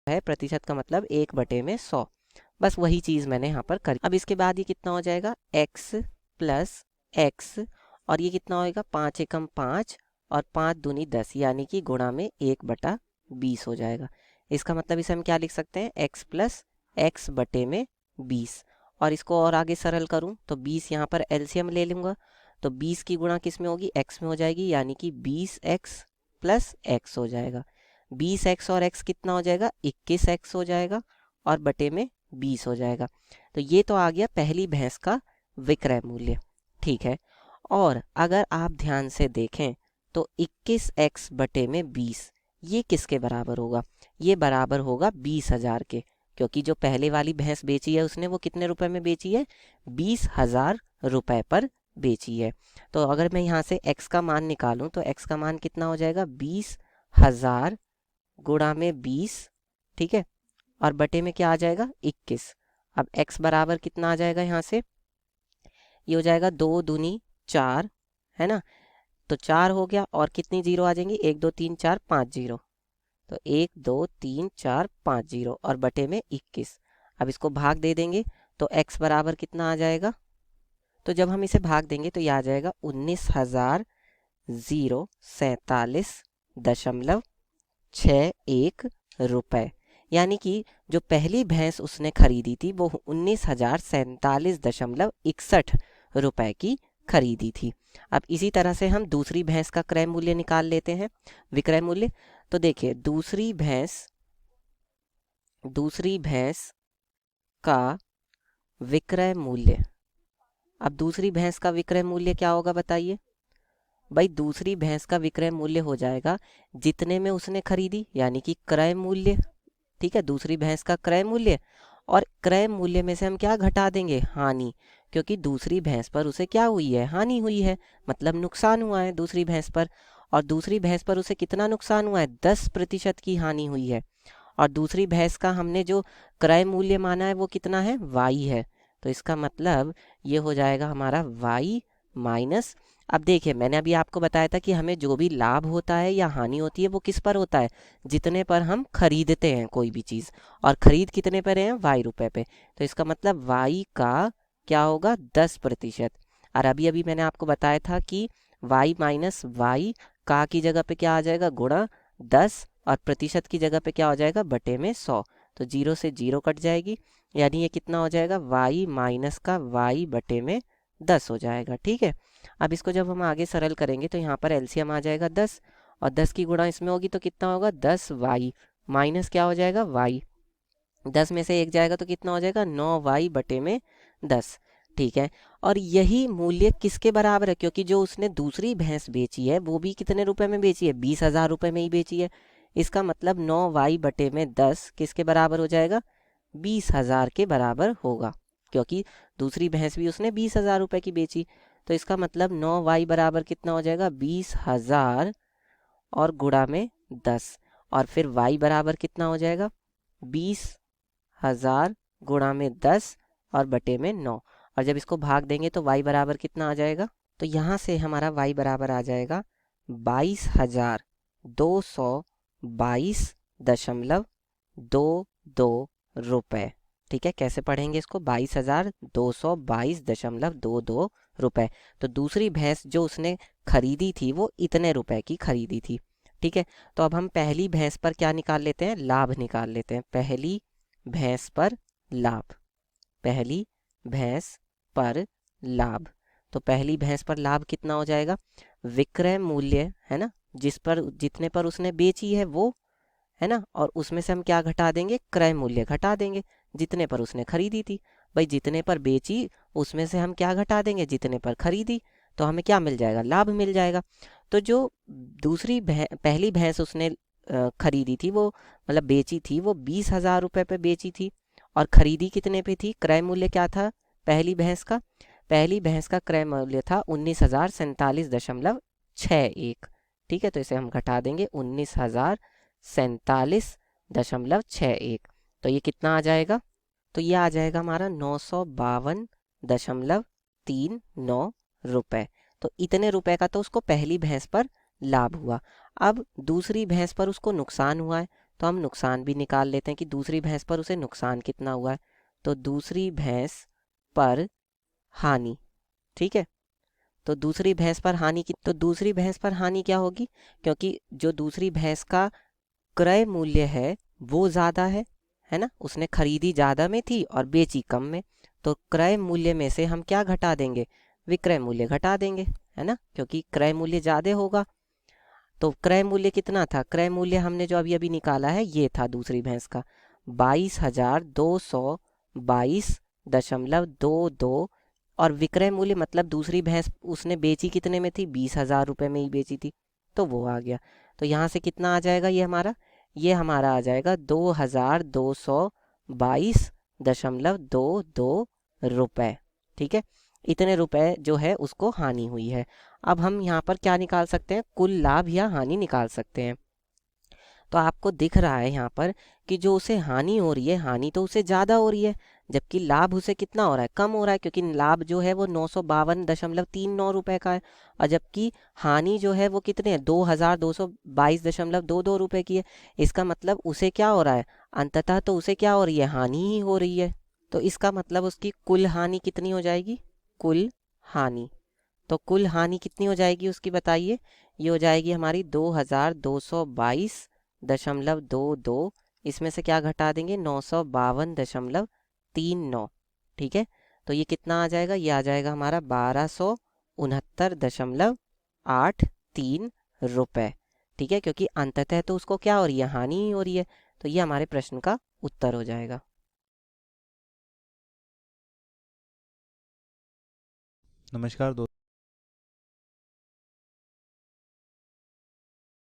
है, प्रतिशत का मतलब 1/100। बस वही चीज़ मैंने यहाँ पर करी। अब इसके बाद ये कितना हो जाएगा, x प्लस x, और ये कितना होएगा, 5 एकम 5 और 5 दूनी 10, यानी कि गुणा में 1/20 हो जाएगा। इसका मतलब इसे हम क्या लिख सकते हैं, x प्लस x बटे में 20। और इसको और आगे सरल करूँ तो 20 यहाँ पर एलसीएम ले लूँगा, तो 20 की गुणा किस में होगी, x में हो जाएगी, यानी कि 20x प्लस x हो जाएगा। 20x और x कितना हो जाएगा, 21x हो जाएगा, और बटे में 20 हो जाएगा। तो ये तो आ गया पहली भैंस का विक्रय मूल्य। ठीक है, और अगर आप ध्यान से देखें तो 21x बटे में 20 ये किसके बराबर होगा, ये बराबर होगा 20,000 के, क्योंकि जो पहले वाली भैंस बेची है उसने वो कितने रुपए में बेची है, 20,000 रुपए पर बेची है। तो अगर मैं यहाँ से x का मान निकालूं तो x का मान कितना हो जाएगा, 20,000 गुणा में 20, ठीक है, और बटे में क्या आ जाएगा, 21। अब x बराबर कितना आ जाएगा, यहाँ से ये हो जाएगा 2 दूनी 4, है ना, तो 4 हो गया, और कितनी जीरो आ जाएंगी, 1 2 3 4 5 जीरो, तो 1 2 3 4 5 जीरो, और बटे में 21। अब इसको भाग दे देंगे तो x बराबर कितना आ जाएगा, तो जब हम इसे भाग देंगे तो ये आ जाएगा 19,047.61 रुपए। यानी कि जो पहली भैंस उसने खरीदी थी वो 19,047.61 रुपए की खरीदी थी। अब इसी तरह से हम दूसरी भैंस का क्रय मूल्य निकाल लेते हैं, विक्रय मूल्य। तो देखिए दूसरी भैंस का विक्रय मूल्य, अब दूसरी भैंस का विक्रय मूल्य क्या होगा बताइए भाई, दूसरी भैंस का विक्रय मूल्य हो जाएगा जितने में उसने खरीदी, यानी कि क्रय मूल्य। ठीक है, दूसरी भैंस का क्रय मूल्य, और क्रय मूल्य में से हम क्या घटा देंगे, हानि, क्योंकि दूसरी भैंस पर उसे क्या हुई है, हानि हुई है, मतलब नुकसान हुआ है दूसरी भैंस पर। और दूसरी भैंस पर उसे कितना नुकसान हुआ है, 10% की हानि हुई है। और दूसरी भैंस का हमने जो क्रय मूल्य माना है वो कितना है, y है। तो इसका मतलब ये हो जाएगा हमारा y माइनस, अब देखिए मैंने अभी आपको बताया था कि हमें जो भी लाभ होता है या हानि होती है वो किस पर होता है, जितने पर हम खरीदते हैं कोई भी चीज़, और खरीद कितने पर हैं, y रुपए पे। तो इसका मतलब y का क्या होगा, 10%। और अभी अभी मैंने आपको बताया था कि y माइनस y का की जगह पे क्या आ जाएगा, गुणा 10, और प्रतिशत की जगह पे क्या हो जाएगा, बटे में 100। तो 0 से 0 कट जाएगी, यानी ये कितना हो जाएगा, y माइनस का y बटे में 10 हो जाएगा। ठीक है, अब इसको जब हम आगे सरल करेंगे तो यहाँ पर एलसीएम आ जाएगा 10, और 10 की गुणा इसमें होगी तो कितना होगा, 10y माइनस क्या हो जाएगा, y, 10 में से 1 जाएगा तो कितना हो जाएगा, 9y बटे में 10। ठीक है, और यही मूल्य किसके बराबर है, क्योंकि जो उसने दूसरी भैंस बेची है वो भी कितने रुपए में बेची है, 20,000 रुपए में ही बेची है। इसका मतलब 9y बटे में 10 किसके बराबर हो जाएगा, 20,000 के बराबर होगा, क्योंकि दूसरी भैंस भी उसने 20,000 रुपए की बेची। तो इसका मतलब 9y बराबर कितना हो जाएगा, 20,000 और गुणा में 10, और फिर y बराबर कितना हो जाएगा, 20,000 गुणा में 10 और बटे में 9, और जब इसको भाग देंगे तो y बराबर कितना आ जाएगा, तो यहाँ से हमारा y बराबर आ जाएगा 22,222.22 रुपए। ठीक है, कैसे पढ़ेंगे इसको, 22,222.22 रुपए। तो दूसरी भैंस जो उसने खरीदी थी वो इतने रुपए की खरीदी थी। ठीक है, तो अब हम पहली भैंस पर क्या निकाल लेते हैं, लाभ निकाल लेते हैं। पहली भैंस पर लाभ, पहली भैंस पर लाभ, तो पहली भैंस पर लाभ कितना हो जाएगा, विक्रय मूल्य है ना, जिस पर जितने पर उसने बेची है वो, है ना, और उसमें से हम क्या घटा देंगे, क्रय मूल्य घटा देंगे, जितने पर उसने खरीदी थी। भाई जितने पर बेची उसमें से हम क्या घटा देंगे, जितने पर खरीदी, तो हमें क्या मिल जाएगा, लाभ मिल जाएगा। तो जो पहली भैंस उसने खरीदी थी वो, मतलब बेची थी, वो 20,000 रुपये पे बेची थी, और खरीदी कितने पे थी, क्रय मूल्य क्या था पहली भैंस का, पहली भैंस का क्रय मूल्य था 19,047.61। ठीक है, तो इसे हम घटा देंगे, 19,047.61, तो ये कितना आ जाएगा, तो ये आ जाएगा हमारा 952.39 रुपए। तो इतने रुपए का तो उसको पहली भैंस पर लाभ हुआ। अब दूसरी भैंस पर उसको नुकसान हुआ है, तो हम नुकसान भी निकाल लेते हैं कि दूसरी भैंस पर उसे नुकसान कितना हुआ है। तो दूसरी भैंस पर हानि, ठीक है। तो दूसरी भैंस पर हानि की, तो दूसरी भैंस पर हानि क्या होगी, क्योंकि जो दूसरी भैंस का क्रय मूल्य है वो ज़्यादा है ना, उसने खरीदी ज़्यादा में थी और बेची कम में। तो क्रय मूल्य में से हम क्या घटा देंगे, विक्रय मूल्य घटा देंगे, है ना, क्योंकि क्रय मूल्य ज़्यादा होगा। तो क्रय मूल्य कितना था, क्रय मूल्य हमने जो अभी अभी निकाला है ये था दूसरी भैंस का 22,222.22। और विक्रय मूल्य मतलब दूसरी भैंस उसने बेची कितने में थी, 20,000 रुपये में ही बेची थी, तो वो आ गया। तो यहाँ से कितना आ जाएगा, ये हमारा आ जाएगा 2,222.22 रुपये, ठीक है। इतने रुपए जो है उसको हानि हुई है। अब हम यहाँ पर क्या निकाल सकते हैं, कुल लाभ या हानि निकाल सकते हैं। तो आपको दिख रहा है यहाँ पर कि जो उसे हानि हो रही है, हानि तो उसे ज़्यादा हो रही है, जबकि लाभ उसे कितना हो रहा है, कम हो रहा है, क्योंकि लाभ जो है वो 952.39 रुपये का है, और जबकि हानि जो है वो कितने है, 2,222.22 रुपये की है। इसका मतलब उसे क्या हो रहा है, अंततः तो उसे क्या हो रही है, हानि ही हो रही है। तो इसका मतलब उसकी कुल हानि कितनी हो जाएगी, कुल हानि। तो कुल हानि कितनी हो जाएगी उसकी बताइए, ये हो जाएगी हमारी 2,222.22। इसमें से क्या घटा देंगे, 952.39, ठीक है। तो ये कितना आ जाएगा, ये आ जाएगा हमारा 1,269.83 रुपये, ठीक है, क्योंकि अंततः तो उसको क्या हो रही है, हानि ही हो रही है। तो ये हमारे प्रश्न का उत्तर हो जाएगा। नमस्कार दोस्तों।